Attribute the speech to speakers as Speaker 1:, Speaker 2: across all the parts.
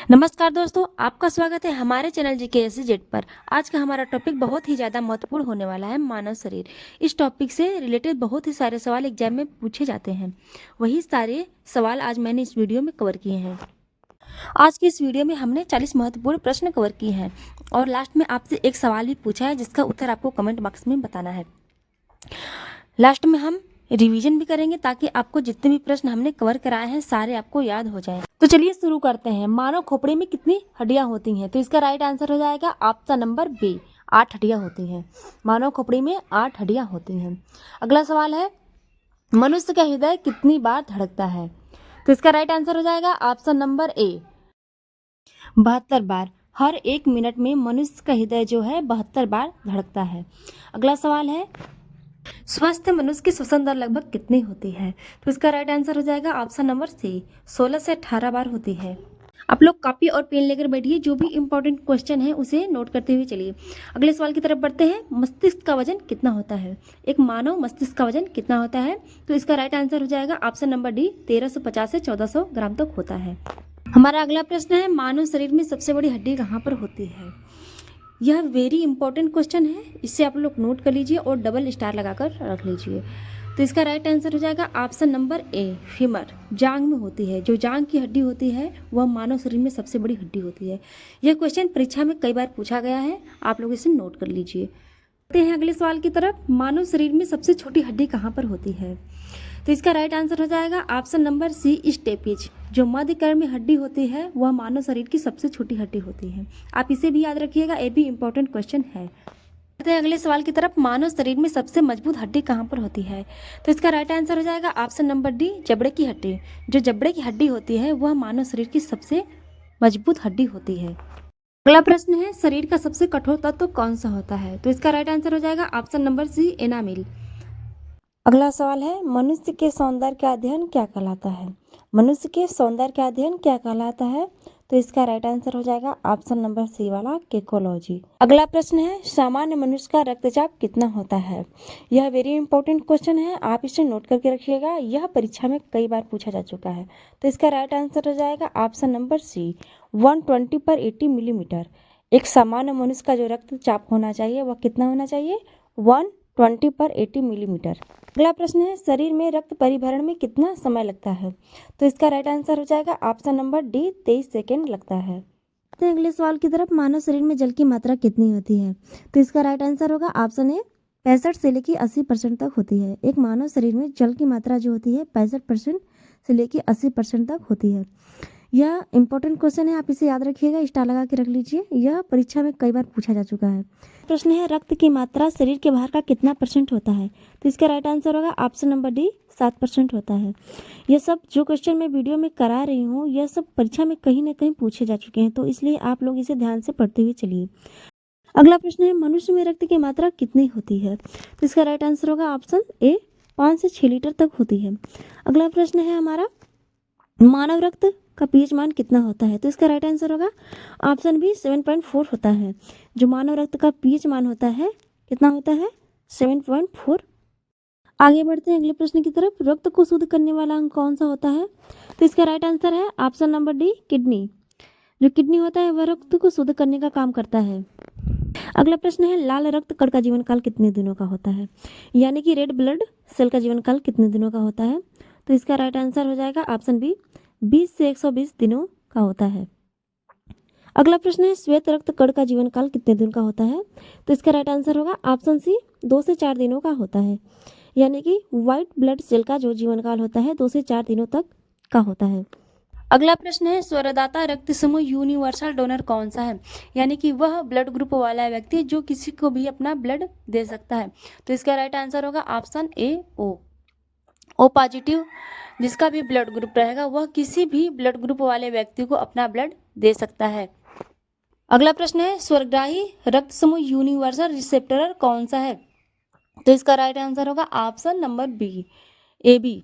Speaker 1: नमस्कार दोस्तों, आपका स्वागत है हमारे चैनल GKSZ पर। आज का हमारा टॉपिक बहुत ही ज़्यादा महत्वपूर्ण होने वाला है, मानव शरीर। इस टॉपिक से रिलेटेड बहुत ही सारे सवाल एग्जाम में पूछे जाते हैं। वही सारे सवाल आज मैंने इस वीडियो में कवर किए हैं। आज की इस वीडियो में हमने 40 महत्वपूर्ण प्रश्न कवर किए हैं और लास्ट में आपसे एक सवाल भी पूछा है जिसका उत्तर आपको कमेंट बॉक्स में बताना है। लास्ट में हम रिवीजन भी करेंगे ताकि आपको जितने भी प्रश्न हमने कवर कराए हैं सारे आपको याद हो जाएं। तो चलिए शुरू करते हैं। मानव खोपड़ी में कितनी हड्डियां होती हैं? तो इसका राइट आंसर हो जाएगा ऑप्शन नंबर बी, 8 हड्डियां होती हैं। मानव खोपड़ी में 8 हड्डियां होती हैं। अगला सवाल है, मनुष्य का हृदय कितनी बार धड़कता है? तो इसका राइट आंसर हो जाएगा option number A, 72 bar. Her 1 minute में मनुष्य का हृदय जो है 72 बार धड़कता है। अगला सवाल है, स्वस्थ मनुष्य की श्वसन दर लगभग कितनी होती है? तो इसका राइट आंसर हो जाएगा ऑप्शन नंबर सी, 16 से 18 बार होती है। आप लोग कॉपी और पेन लेकर बैठिए, जो भी इंपॉर्टेंट क्वेश्चन है उसे नोट करते हुए चलिए। अगले सवाल की तरफ बढ़ते हैं। मस्तिष्क का वजन कितना होता है? एक मानव मस्तिष्क का वजन कितना होता है? तो इसका राइट आंसर हो जाएगा ऑप्शन नंबर डी, 1350 से 1400 ग्राम तक होता है। हमारा अगला प्रश्न है, मानव शरीर में सबसे बड़ी हड्डी कहाँ पर होती है? यह वेरी इंपॉर्टेंट क्वेश्चन है, इसे आप लोग नोट कर लीजिए और डबल स्टार लगाकर रख लीजिए। तो इसका राइट आंसर हो जाएगा ऑप्शन नंबर ए, फीमर। जांग में होती है। जो जांग की हड्डी होती है वह मानव शरीर में सबसे बड़ी हड्डी होती है। यह क्वेश्चन परीक्षा में कई बार पूछा गया है, आप लोग इसे नोट कर लीजिए। आते हैं अगले सवाल की तरफ। मानव शरीर में सबसे छोटी हड्डी कहाँ पर होती है? तो इसका राइट आंसर हो जाएगा ऑप्शन नंबर सी, स्टेपिज। जो मध्यकर्मी हड्डी होती है वह मानव शरीर की सबसे छोटी हड्डी होती है। आप इसे भी याद रखिएगा, ये भी इंपॉर्टेंट क्वेश्चन है। आते हैं अगले सवाल की तरफ। मानव शरीर में सबसे मजबूत हड्डी कहाँ पर होती है? तो इसका राइट आंसर हो जाएगा ऑप्शन नंबर डी, जबड़े की हड्डी। जो जबड़े की हड्डी होती है वह मानव शरीर की सबसे मजबूत हड्डी होती है। अगला प्रश्न है, शरीर का सबसे कठोर तत्व कौन सा होता है? तो इसका राइट आंसर हो जाएगा ऑप्शन नंबर सी, एनामिल। अगला सवाल है, मनुष्य के सौंदर्य का अध्ययन क्या कहलाता है? मनुष्य के सौंदर्य का अध्ययन क्या कहलाता है? तो इसका राइट आंसर हो जाएगा ऑप्शन नंबर सी वाला, केकोलॉजी। अगला प्रश्न है, सामान्य मनुष्य का रक्तचाप कितना होता है? यह वेरी इंपॉर्टेंट क्वेश्चन है, आप इसे नोट करके रखिएगा। यह परीक्षा में कई बार पूछा जा चुका है। तो इसका राइट आंसर हो जाएगा ऑप्शन नंबर सी, 120/80 मिलीमीटर। एक सामान्य मनुष्य का जो रक्तचाप होना चाहिए वह कितना होना चाहिए? 120/80 मिलीमीटर। अगला प्रश्न है, शरीर में रक्त परिभरण में कितना समय लगता है? तो इसका राइट आंसर हो जाएगा ऑप्शन नंबर डी, 23 सेकेंड लगता है। तो अगले सवाल की तरफ, मानव शरीर में जल की मात्रा कितनी होती है? तो इसका राइट आंसर होगा ऑप्शन ए, 65 से लेकर 80% तक होती है। एक मानव शरीर में जल की मात्रा जो होती है 65% से लेकर 80% तक होती है। यह इंपॉर्टेंट क्वेश्चन है, आप इसे याद रखिएगा, स्टार लगा के रख लीजिए। यह परीक्षा में कई बार पूछा जा चुका है। प्रश्न है, रक्त की मात्रा शरीर के बाहर का कितना % होता है? तो इसका राइट आंसर होगा ऑप्शन नंबर डी, 7% होता है। यह सब जो क्वेश्चन मैं वीडियो में करा रही हूँ यह सब परीक्षा में कहीं ना कहीं पूछे जा चुके हैं, तो इसलिए आप लोग इसे ध्यान से पढ़ते हुए चलिए। अगला प्रश्न है, मनुष्य में रक्त की मात्रा कितनी होती है? तो इसका राइट आंसर होगा ऑप्शन ए, 5 से 6 लीटर तक होती है। अगला प्रश्न है हमारा, मानव रक्त का पीएच मान कितना होता है? तो इसका राइट आंसर होगा ऑप्शन बी, 7.4 होता है। जो मानव रक्त का पीएच मान होता है कितना होता है? 7.4। आगे बढ़ते हैं अगले प्रश्न की तरफ। रक्त को शुद्ध करने वाला अंग कौन सा होता है? तो इसका राइट आंसर है ऑप्शन नंबर डी, किडनी। जो किडनी होता है वह रक्त को शुद्ध करने का काम करता है। अगला प्रश्न है, लाल रक्त कण का जीवन काल कितने दिनों का होता है? यानी कि रेड ब्लड सेल का जीवन काल कितने दिनों का होता है? तो इसका राइट आंसर हो जाएगा ऑप्शन बी, 20 से 120 दिनों का होता है। अगला प्रश्न है, श्वेत रक्त कण का जीवन काल कितने दिन का होता है? तो इसका राइट आंसर होगा ऑप्शन सी, 2 से 4 दिनों का होता है। यानी कि व्हाइट ब्लड सेल का जो जीवन काल होता है 2 से 4 दिनों तक का होता है। अगला प्रश्न है, स्वरदाता रक्त समूह यूनिवर्सल डोनर कौन सा है? यानी कि वह ब्लड ग्रुप वाला व्यक्ति जो किसी को भी अपना ब्लड दे सकता है। तो इसका राइट आंसर होगा ऑप्शन ए, ओ पॉजिटिव। जिसका भी ब्लड ग्रुप रहेगा वह किसी भी ब्लड ग्रुप वाले व्यक्ति को अपना ब्लड दे सकता है। अगला प्रश्न है, स्वर्गग्राही रक्त समूह यूनिवर्सल रिसेप्टर कौन सा है? तो इसका राइट आंसर होगा option number B, A B.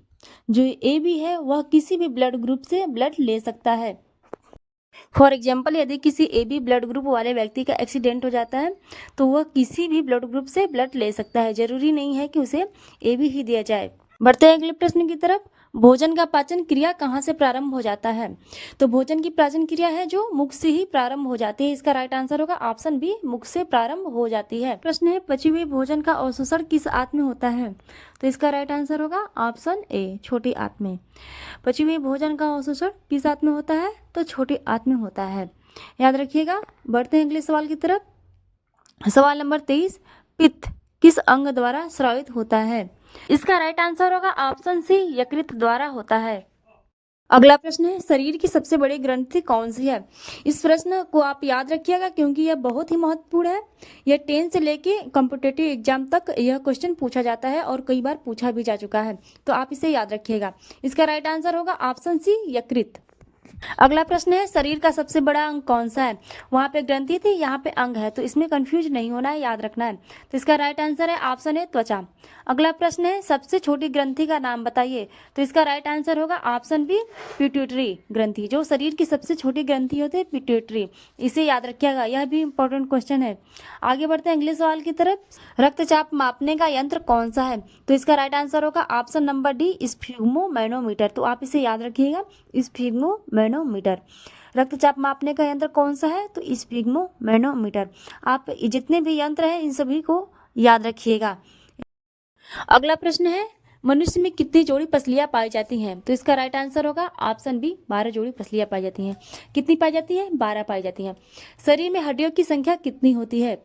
Speaker 1: जो ए बी है वह किसी भी ब्लड ग्रुप से ब्लड ले सकता है। फॉर एग्जाम्पल, यदि किसी ए बी ब्लड ग्रुप वाले व्यक्ति का एक्सीडेंट हो जाता है तो वह किसी भी ब्लड ग्रुप से ब्लड ले सकता है, जरूरी नहीं है कि उसे ए बी ही दिया जाए। बढ़ते हैं अगले प्रश्न की तरफ। भोजन का पाचन क्रिया कहाँ से प्रारंभ हो जाता है? तो भोजन की पाचन क्रिया है जो मुख से ही प्रारंभ हो जाती है। इसका राइट आंसर होगा ऑप्शन बी, मुख से प्रारंभ हो जाती है। प्रश्न है, पचे हुए भोजन का अवशोषण किस आंत में होता है? तो इसका राइट आंसर होगा ऑप्शन ए, छोटी आंत में। पचे हुए भोजन का अवशोषण किस आंत में होता है? तो छोटी आंत में होता है, याद रखिएगा। बढ़ते हैं अगले सवाल की तरफ। सवाल नंबर 23, पित्त किस अंग द्वारा स्रावित होता है? इसका राइट आंसर होगा ऑप्शन सी, यकृत द्वारा होता है। अगला प्रश्न है, शरीर की सबसे बड़ी ग्रंथि कौन सी है? इस प्रश्न को आप याद रखिएगा क्योंकि यह बहुत ही महत्वपूर्ण है। यह 10 से लेके कॉम्पिटिटिव एग्जाम तक यह क्वेश्चन पूछा जाता है और कई बार पूछा भी जा चुका है, तो आप इसे याद रखिएगा। इसका राइट आंसर होगा ऑप्शन सी, यकृत। अगला प्रश्न है, शरीर का सबसे बड़ा अंग कौन सा है? वहां पे ग्रंथि थी, यहाँ पे अंग है, तो इसमें कंफ्यूज नहीं होना है, याद रखना है। तो इसका राइट आंसर है ऑप्शन ए, त्वचा। अगला प्रश्न है, सबसे छोटी ग्रंथि का नाम बताइए। तो इसका राइट आंसर होगा ऑप्शन बी, पिट्यूटरी ग्रंथि। जो शरीर की सबसे छोटी ग्रंथि होती है पिट्यूटरी, इसे याद रखिएगा, यह भी इंपॉर्टेंट क्वेश्चन है। आगे बढ़ते हैं अगले सवाल की तरफ। रक्तचाप मापने का यंत्र कौन सा है? तो इसका राइट आंसर होगा ऑप्शन नंबर डी, स्फिग्मोमैनोमीटर। तो आप इसे याद रखिएगा, स्फिग्मोमैनोमीटर। रक्तचाप मापने का यंत्र कौन सा है? तो स्फिग्मोमैनोमीटर। आप जितने भी यंत्र हैं इन सभी को याद रखिएगा। अगला प्रश्न है, मनुष्य में कितनी जोड़ी पसलियां पाई जाती हैं? तो इसका राइट आंसर होगा ऑप्शन बी, 12 जोड़ी पसलियां पाई जाती हैं। कितनी पाई जाती हैं? 12 पाई जाती हैं। शरीर में हड्डियों की संख्या कितनी होती है?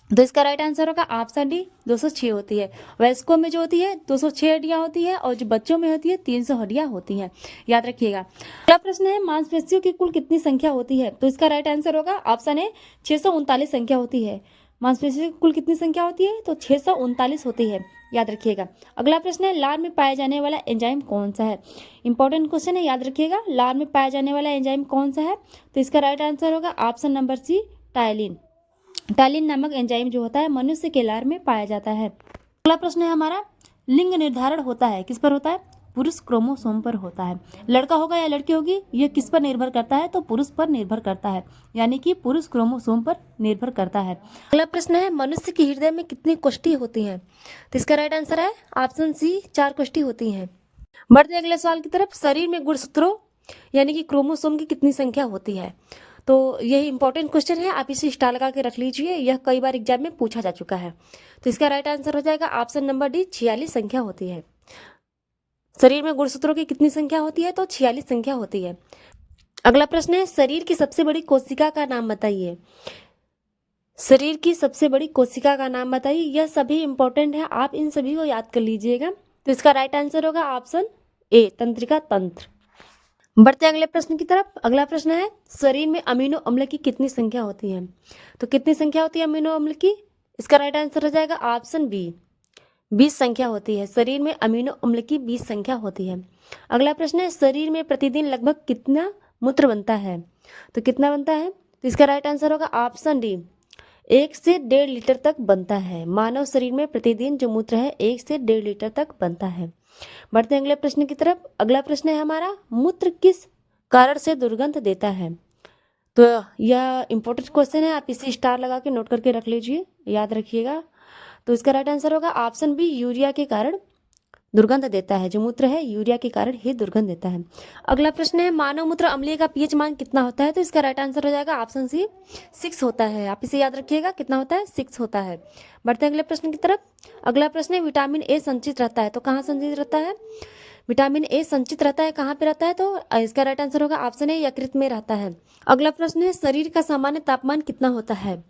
Speaker 1: तो इसका राइट आंसर होगा ऑप्शन डी, 206 होती है। वयस्कों में जो होती है 206 हड्डियां होती है और जो बच्चों में होती है 300 हड्डियां होती हैं, याद रखिएगा। अगला प्रश्न है, मांसपेशियों की कुल कितनी संख्या होती है? तो इसका राइट आंसर होगा ऑप्शन ए, 639 संख्या होती है। मांसपेशियों की कुल कितनी संख्या होती है? तो 639 होती है, याद रखिएगा। अगला प्रश्न है, लार में पाया जाने वाला एंजाइम कौन सा है? इंपॉर्टेंट क्वेश्चन है, याद रखिएगा। लार में पाया जाने वाला एंजाइम कौन सा है? तो इसका राइट आंसर होगा option number C, ptyalin. Ptyalin नामक एंजाइम जो होता है मनुष्य के लार में पाया जाता है। अगला प्रश्न है हमारा, लिंग निर्धारण होता है किस पर होता है? पुरुष क्रोमोसोम पर होता है। लड़का होगा या लड़की होगी, यह किस पर निर्भर करता है? तो पुरुष पर निर्भर करता है, यानी कि पुरुष क्रोमोसोम पर निर्भर करता है। अगला प्रश्न है, मनुष्य के हृदय में कितनी कोष्ठी होती हैं? तो इसका राइट आंसर है ऑप्शन सी, 4 कोष्ठी होती हैं। बढ़ते अगले सवाल की तरफ। शरीर में गुणसूत्रों यानी कि क्रोमोसोम की कितनी संख्या होती है? तो यही इंपॉर्टेंट क्वेश्चन है, आप इसे स्टार लगा के रख लीजिए, यह कई बार एग्जाम में पूछा जा चुका है। तो इसका राइट आंसर हो जाएगा ऑप्शन नंबर डी, 46 संख्या होती है। शरीर में गुणसूत्रों की कितनी संख्या होती है? तो 46 संख्या होती है। अगला प्रश्न है, शरीर की सबसे बड़ी कोशिका का नाम बताइए। शरीर की सबसे बड़ी कोशिका का नाम बताइए। यह सभी इंपॉर्टेंट है, आप इन सभी को याद कर लीजिएगा। तो इसका राइट आंसर होगा ऑप्शन ए, तंत्रिका तंत्र। बढ़ते अगले प्रश्न की तरफ। अगला प्रश्न है, शरीर में अमीनो अम्ल की कितनी संख्या होती है? तो कितनी संख्या होती है अमीनो अम्ल की? इसका राइट आंसर हो जाएगा ऑप्शन बी, 20 संख्या होती है। शरीर में अमीनो अम्ल की 20 संख्या होती है। अगला प्रश्न है, शरीर में प्रतिदिन लगभग कितना मूत्र बनता है? तो कितना बनता है? तो इसका राइट आंसर होगा ऑप्शन डी, 1 से 1.5 लीटर तक बनता है। मानव शरीर में प्रतिदिन जो मूत्र है 1 से 1.5 लीटर तक बनता है। बढ़ते हैं अगले प्रश्न की तरफ। अगला प्रश्न है हमारा, मूत्र किस कारण से दुर्गंध देता है? तो यह इंपॉर्टेंट क्वेश्चन है, आप इसे स्टार लगा के नोट करके रख लीजिए, याद रखिएगा। तो इसका राइट आंसर होगा ऑप्शन बी, यूरिया के कारण दुर्गंध देता है। जो मूत्र है यूरिया के कारण ही दुर्गंध देता है। अगला प्रश्न है, मानव मूत्र अम्लीय का पीएच मान कितना होता है? तो इसका राइट आंसर हो जाएगा ऑप्शन सी, 6 होता है। आप इसे याद रखिएगा, कितना होता है? 6 होता है। बढ़ते हैं अगले प्रश्न की तरफ। अगला प्रश्न है, विटामिन ए संचित रहता है, तो कहाँ संचित रहता है? विटामिन ए संचित रहता है, कहाँ पे रहता है? तो इसका राइट आंसर होगा ऑप्शन ए, यकृत में रहता है। अगला प्रश्न है, शरीर का सामान्य तापमान कितना होता है?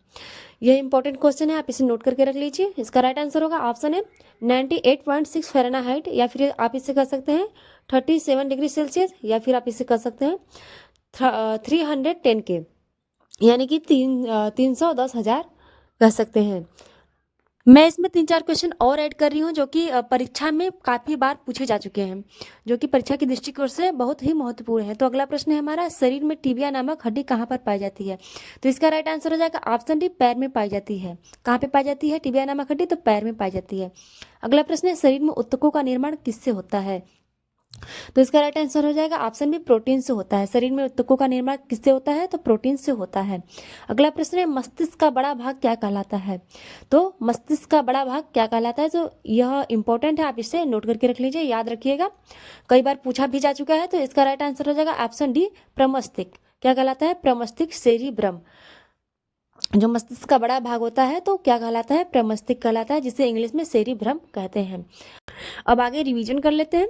Speaker 1: यह इंपॉर्टेंट क्वेश्चन है, आप इसे नोट करके रख लीजिए। इसका राइट आंसर होगा ऑप्शन है 98.6 फ़ारेनहाइट, या फिर आप इसे कर सकते हैं 37 डिग्री सेल्सियस, या फिर आप इसे कर सकते हैं 310 के, यानी कि 310,000 कह सकते हैं। मैं इसमें 3-4 क्वेश्चन और ऐड कर रही हूँ जो कि परीक्षा में काफ़ी बार पूछे जा चुके हैं, जो कि परीक्षा की दृष्टिकोण से बहुत ही महत्वपूर्ण है। तो अगला प्रश्न है हमारा, शरीर में टिबिया नामक हड्डी कहाँ पर पाई जाती है? तो इसका राइट आंसर हो जाएगा ऑप्शन डी, पैर में पाई जाती है। कहाँ पे पाई जाती है टिबिया नामक हड्डी? तो पैर में पाई जाती है। अगला प्रश्न है, शरीर में ऊतकों का निर्माण किससे होता है? तो इसका राइट आंसर हो जाएगा ऑप्शन बी, प्रोटीन से होता है। शरीर में ऊतकों का निर्माण किससे होता है? तो प्रोटीन से होता है। अगला प्रश्न है, मस्तिष्क का बड़ा भाग क्या कहलाता है? तो मस्तिष्क का बड़ा भाग क्या कहलाता है? तो यह इंपॉर्टेंट है, आप इसे नोट करके रख लीजिए, याद रखिएगा, कई बार पूछा भी जा चुका है। तो इसका राइट आंसर हो जाएगा ऑप्शन डी, प्रमस्तिष्क। क्या कहलाता है? प्रमस्तिष्क, सेरिब्रम। जो मस्तिष्क का बड़ा भाग होता है तो क्या कहलाता है? प्रमस्तिष्क कहलाता है, जिसे इंग्लिश में सेरिब्रम कहते हैं। अब आगे रिवीजन कर लेते हैं,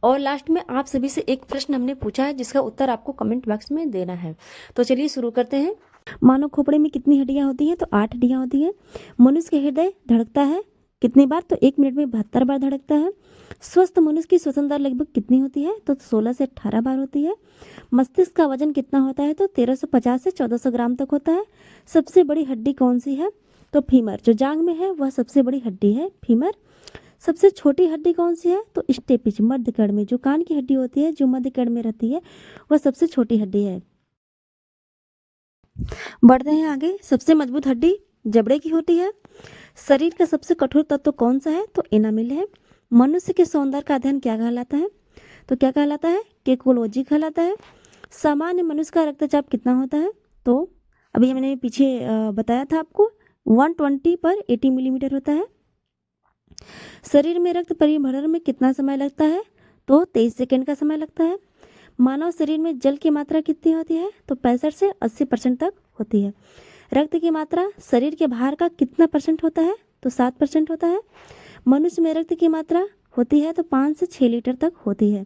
Speaker 1: और लास्ट में आप सभी से एक प्रश्न हमने पूछा है जिसका उत्तर आपको कमेंट बॉक्स में देना है। तो चलिए शुरू करते हैं। मानव खोपड़े में कितनी हड्डियां होती हैं? तो 8 हड्डियां होती हैं। मनुष्य का हृदय धड़कता है कितनी बार? तो 1 मिनट में 72 बार धड़कता है। स्वस्थ मनुष्य की श्वसन दर लगभग कितनी होती है? तो 16 से 18 बार होती है। मस्तिष्क का वजन कितना होता है? तो 1350 से 1400 ग्राम तक होता है। सबसे बड़ी हड्डी कौन सी है? तो फीमर, जो जांग में है वह सबसे बड़ी हड्डी है, फीमर। सबसे छोटी हड्डी कौन सी है? तो स्टेपिज, मध्य कर्ण में जो कान की हड्डी होती है, जो मध्य कर्ण में रहती है, वह सबसे छोटी हड्डी है। बढ़ते हैं आगे। सबसे मजबूत हड्डी जबड़े की होती है। शरीर का सबसे कठोर तत्व कौन सा है? तो एनामिल है। मनुष्य के सौंदर्य का अध्ययन क्या कहलाता है? तो क्या कहलाता है? केकोलॉजी कहलाता है। सामान्य मनुष्य का रक्तचाप कितना होता है? तो अभी मैंने पीछे बताया था आपको, 120 पर 80 मिलीमीटर होता है। शरीर में रक्त परिभ्रमण में कितना समय लगता है? तो 23 सेकंड का समय लगता है। मानव शरीर में जल की मात्रा कितनी होती है? तो 65 से 80% तक होती है। रक्त की मात्रा शरीर के बाहर का कितना परसेंट होता है? तो 7% होता है। मनुष्य में रक्त की मात्रा होती है तो 5 से 6 लीटर तक होती है।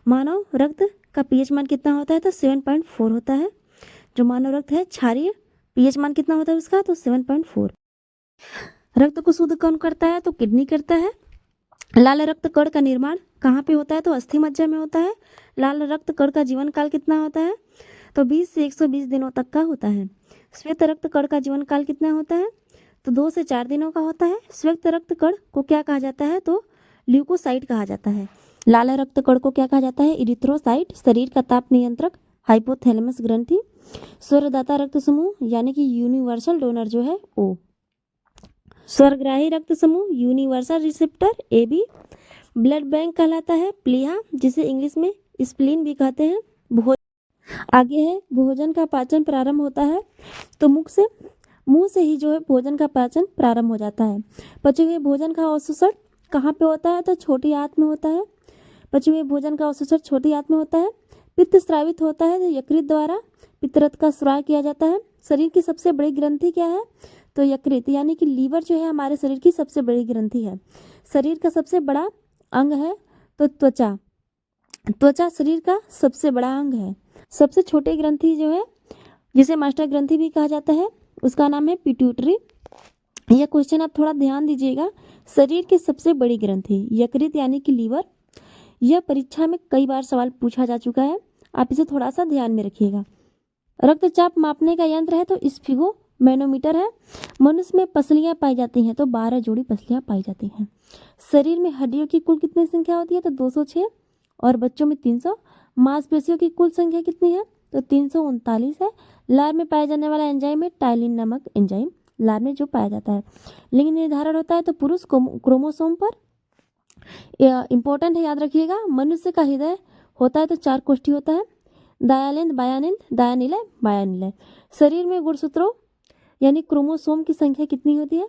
Speaker 1: मानव रक्त का पीएच मान कितना होता है? तो 7.4 होता है। जो मानव रक्त है क्षारीय, पीएच मान कितना होता है उसका? तो 7.4। रक्त को शुद्ध कौन करता है? तो किडनी करता है। लाल रक्त कण का निर्माण कहाँ पे होता है? तो अस्थि मज्जा में होता है। लाल रक्त कण का जीवन काल कितना होता है? तो 20 से 120 दिनों तक का होता है। श्वेत रक्त कण का जीवन काल कितना होता है? तो 2 से 4 दिनों का होता है। श्वेत रक्त कण को क्या कहा जाता है? तो ल्यूकोसाइट कहा जाता है। लाल रक्त कण को क्या कहा जाता है? इरिथ्रोसाइट। शरीर का ताप नियंत्रक हाइपोथैलेमस ग्रंथि। स्वरदाता रक्त समूह यानी कि यूनिवर्सल डोनर जो है ओ। स्वर्ग्राही रक्त समूह universal receptor A B. Blood bank कहलाता है प्लीहा, जिसे इंग्लिश में स्प्लीन भी कहते हैं। आगे है भोजन का पाचन प्रारंभ होता है तो मुंह से ही जो है भोजन का पाचन प्रारंभ हो जाता है। पचे हुए भोजन का अवशोषण कहाँ पे होता है? तो छोटी आंत में होता है। पचे हुए भोजन का अवशोषण छोटी आंत में होता है। पित्त स्रावित होता है तो यकृत द्वारा पित्तरथ का स्राव किया जाता है। शरीर की सबसे बड़ी ग्रंथि क्या है? तो यकृत, यानी कि लीवर जो है हमारे शरीर की सबसे बड़ी ग्रंथि है। शरीर का सबसे बड़ा अंग है तो त्वचा। त्वचा शरीर का सबसे बड़ा अंग है। सबसे छोटी ग्रंथि जो है, जिसे मास्टर ग्रंथि भी कहा जाता है, उसका नाम है पिट्यूटरी। यह क्वेश्चन आप थोड़ा ध्यान दीजिएगा। शरीर की सबसे बड़ी ग्रंथि यकृत यानी कि लीवर। यह परीक्षा में कई बार सवाल पूछा जा चुका है, आप इसे थोड़ा सा ध्यान में रखिएगा। रक्तचाप मापने का यंत्र है तो स्फिगो मैनोमीटर है। मनुष्य में पसलियां पाई जाती हैं तो 12 जोड़ी पसलियां पाई जाती हैं। शरीर में हड्डियों की कुल कितनी संख्या होती है? तो 206, और बच्चों में 300। मांसपेशियों की कुल संख्या कितनी है? तो 339 है। लार में पाया जाने वाला एंजाइम है टाइलिन नामक एंजाइम, लार में जो पाया जाता है। लिंग निर्धारण होता है तो पुरुष क्रोमोसोम पर। इंपॉर्टेंट है, याद रखिएगा। मनुष्य का हृदय होता है तो 4 कोष्ठी होता है, दयालिंद, बायानिंद, दयानिलय, बायानिलय। शरीर में गुणसूत्रों यानी क्रोमोसोम की संख्या कितनी होती है?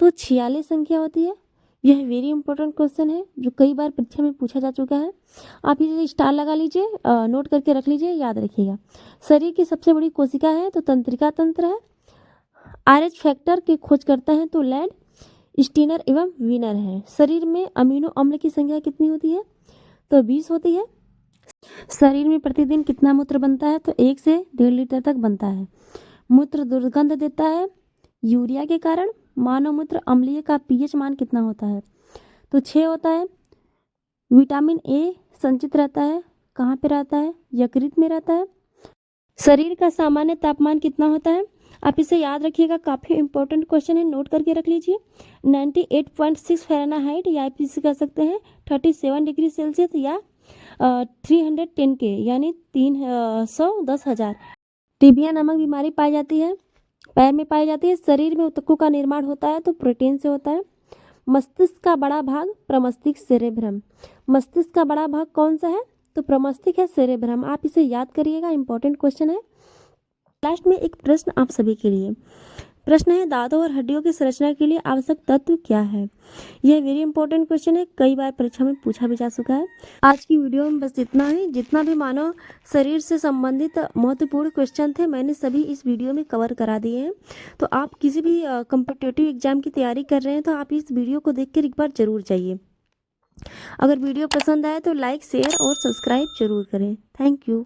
Speaker 1: तो 46 संख्या होती है। यह वेरी इंपॉर्टेंट क्वेश्चन है जो कई बार परीक्षा में पूछा जा चुका है। आप इसे स्टार लगा लीजिए, नोट करके रख लीजिए, याद रखिएगा। शरीर की सबसे बड़ी कोशिका है तो तंत्रिका तंत्र है। आरएच फैक्टर की खोज करता है तो लैंड स्टीनर एवं वीनर है। शरीर में अमीनो अम्ल की संख्या कितनी होती है? तो 20 होती है। शरीर में प्रतिदिन कितना मूत्र बनता है? तो 1 से 1.5 लीटर तक बनता है। मूत्र दुर्गंध देता है यूरिया के कारण। मानव मूत्र अम्लीय का पीएच मान कितना होता है? तो 6 होता है। विटामिन ए संचित रहता है, कहाँ पे रहता है? यकृत में रहता है। शरीर का सामान्य तापमान कितना होता है? आप इसे याद रखिएगा, काफ़ी इंपॉर्टेंट क्वेश्चन है, नोट करके रख लीजिए। 98.6 फ़ारेनहाइट, या आप इसे कह सकते हैं 37 डिग्री सेल्सियस, या 310 के यानी 310,000। टीबिया नामक बीमारी पाई जाती है, पैर में पाई जाती है। शरीर में ऊतकों का निर्माण होता है तो प्रोटीन से होता है। मस्तिष्क का बड़ा भाग प्रमस्तिष्क सेरेब्रम। मस्तिष्क का बड़ा भाग कौन सा है? तो प्रमस्तिष्क है, सेरेब्रम। आप इसे याद करिएगा, इंपॉर्टेंट क्वेश्चन है। लास्ट में एक प्रश्न आप सभी के लिए। प्रश्न है, दांतों और हड्डियों की संरचना के लिए आवश्यक तत्व क्या है? यह वेरी इंपॉर्टेंट क्वेश्चन है, कई बार परीक्षा में पूछा भी जा चुका है। आज की वीडियो में बस इतना ही। जितना भी मानव शरीर से संबंधित महत्वपूर्ण क्वेश्चन थे, मैंने सभी इस वीडियो में कवर करा दिए हैं। तो आप किसी भी कॉम्पिटिटिव एग्जाम की तैयारी कर रहे हैं तो आप इस वीडियो को देखकर एक बार जरूर जाइए। अगर वीडियो पसंद आए तो लाइक, शेयर और सब्सक्राइब जरूर करें। Thank you.